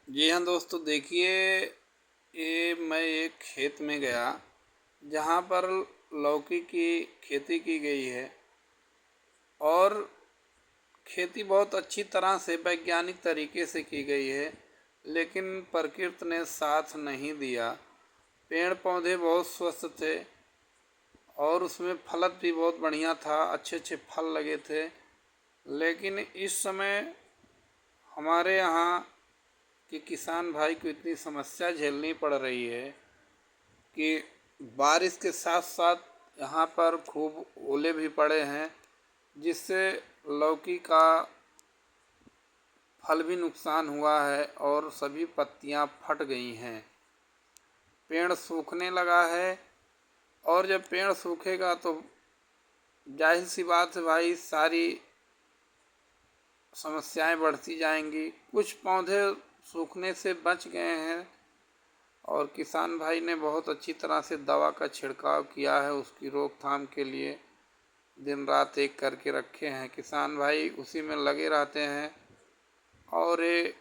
जी हाँ दोस्तों, देखिए, ये मैं एक खेत में गया जहाँ पर लौकी की खेती की गई है। और खेती बहुत अच्छी तरह से वैज्ञानिक तरीके से की गई है, लेकिन प्रकृति ने साथ नहीं दिया। पेड़ पौधे बहुत स्वस्थ थे और उसमें फलत भी बहुत बढ़िया था, अच्छे अच्छे फल लगे थे। लेकिन इस समय हमारे यहाँ कि किसान भाई को इतनी समस्या झेलनी पड़ रही है कि बारिश के साथ साथ यहाँ पर खूब ओले भी पड़े हैं, जिससे लौकी का फल भी नुकसान हुआ है और सभी पत्तियाँ फट गई हैं। पेड़ सूखने लगा है और जब पेड़ सूखेगा तो जाहिर सी बात है भाई, सारी समस्याएं बढ़ती जाएंगी। कुछ पौधे सूखने से बच गए हैं और किसान भाई ने बहुत अच्छी तरह से दवा का छिड़काव किया है, उसकी रोकथाम के लिए दिन रात एक करके रखे हैं। किसान भाई उसी में लगे रहते हैं। और ये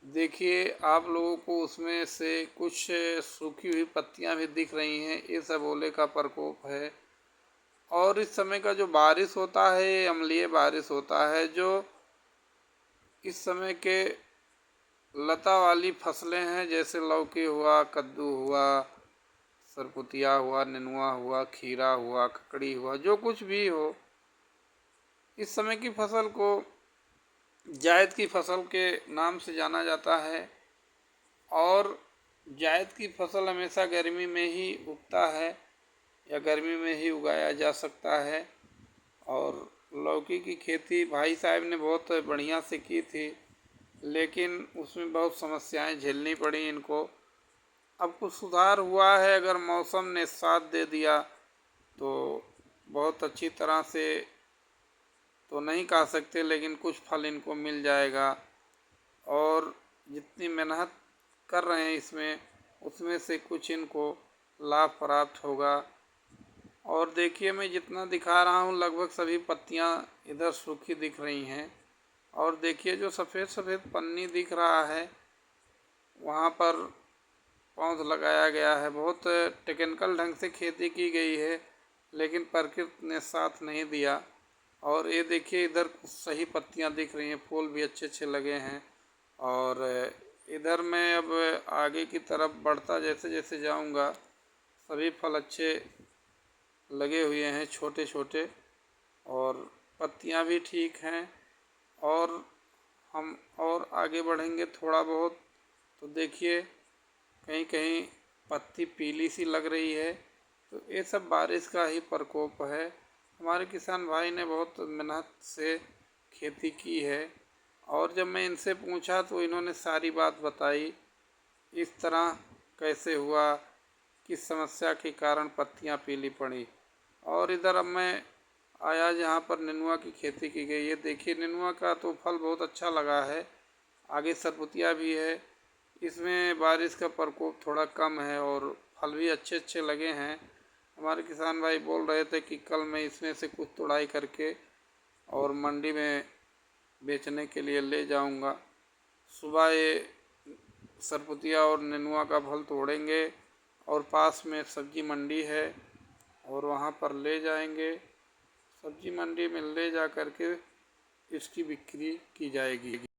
देखिए, आप लोगों को उसमें से कुछ सूखी हुई पत्तियां भी दिख रही हैं, ये सब ओले का प्रकोप है। और इस समय का जो बारिश होता है, ये अम्लीय बारिश होता है, जो इस समय के लता वाली फसलें हैं, जैसे लौकी हुआ, कद्दू हुआ, सरपुतिया हुआ, नेनुआ हुआ, खीरा हुआ, ककड़ी हुआ, जो कुछ भी हो, इस समय की फसल को जायद की फसल के नाम से जाना जाता है। और जायद की फसल हमेशा गर्मी में ही उगता है या गर्मी में ही उगाया जा सकता है। और लौकी की खेती भाई साहब ने बहुत बढ़िया से की थी, लेकिन उसमें बहुत समस्याएं झेलनी पड़ी इनको। अब कुछ सुधार हुआ है, अगर मौसम ने साथ दे दिया तो बहुत अच्छी तरह से तो नहीं कह सकते, लेकिन कुछ फल इनको मिल जाएगा। और जितनी मेहनत कर रहे हैं इसमें, उसमें से कुछ इनको लाभ प्राप्त होगा। और देखिए, मैं जितना दिखा रहा हूँ लगभग सभी पत्तियाँ इधर सूखी दिख रही हैं। और देखिए, जो सफ़ेद सफ़ेद पन्नी दिख रहा है, वहाँ पर पौध लगाया गया है। बहुत टेक्निकल ढंग से खेती की गई है, लेकिन प्रकृति ने साथ नहीं दिया। और ये देखिए, इधर सही पत्तियां दिख रही हैं, फूल भी अच्छे अच्छे लगे हैं। और इधर मैं अब आगे की तरफ बढ़ता जैसे जैसे जाऊंगा, सभी फल अच्छे लगे हुए हैं, छोटे छोटे, और पत्तियां भी ठीक हैं। और हम और आगे बढ़ेंगे थोड़ा बहुत तो देखिए, कहीं कहीं पत्ती पीली सी लग रही है, तो ये सब बारिश का ही प्रकोप है। हमारे किसान भाई ने बहुत मेहनत से खेती की है। और जब मैं इनसे पूछा तो इन्होंने सारी बात बताई, इस तरह कैसे हुआ, किस समस्या के कारण पत्तियां पीली पड़ी। और इधर अब मैं आया जहाँ पर नेनुआ की खेती की गई है। देखिए, नेनुआ का तो फल बहुत अच्छा लगा है, आगे सरपुतिया भी है। इसमें बारिश का प्रकोप थोड़ा कम है और फल भी अच्छे अच्छे लगे हैं। हमारे किसान भाई बोल रहे थे कि कल मैं इसमें से कुछ तुड़ाई करके और मंडी में बेचने के लिए ले जाऊंगा। सुबह ये सरपुतिया और नेनुआ का फल तोड़ेंगे और पास में सब्जी मंडी है और वहाँ पर ले जाएंगे। सब्जी मंडी में ले जा कर के इसकी बिक्री की जाएगी।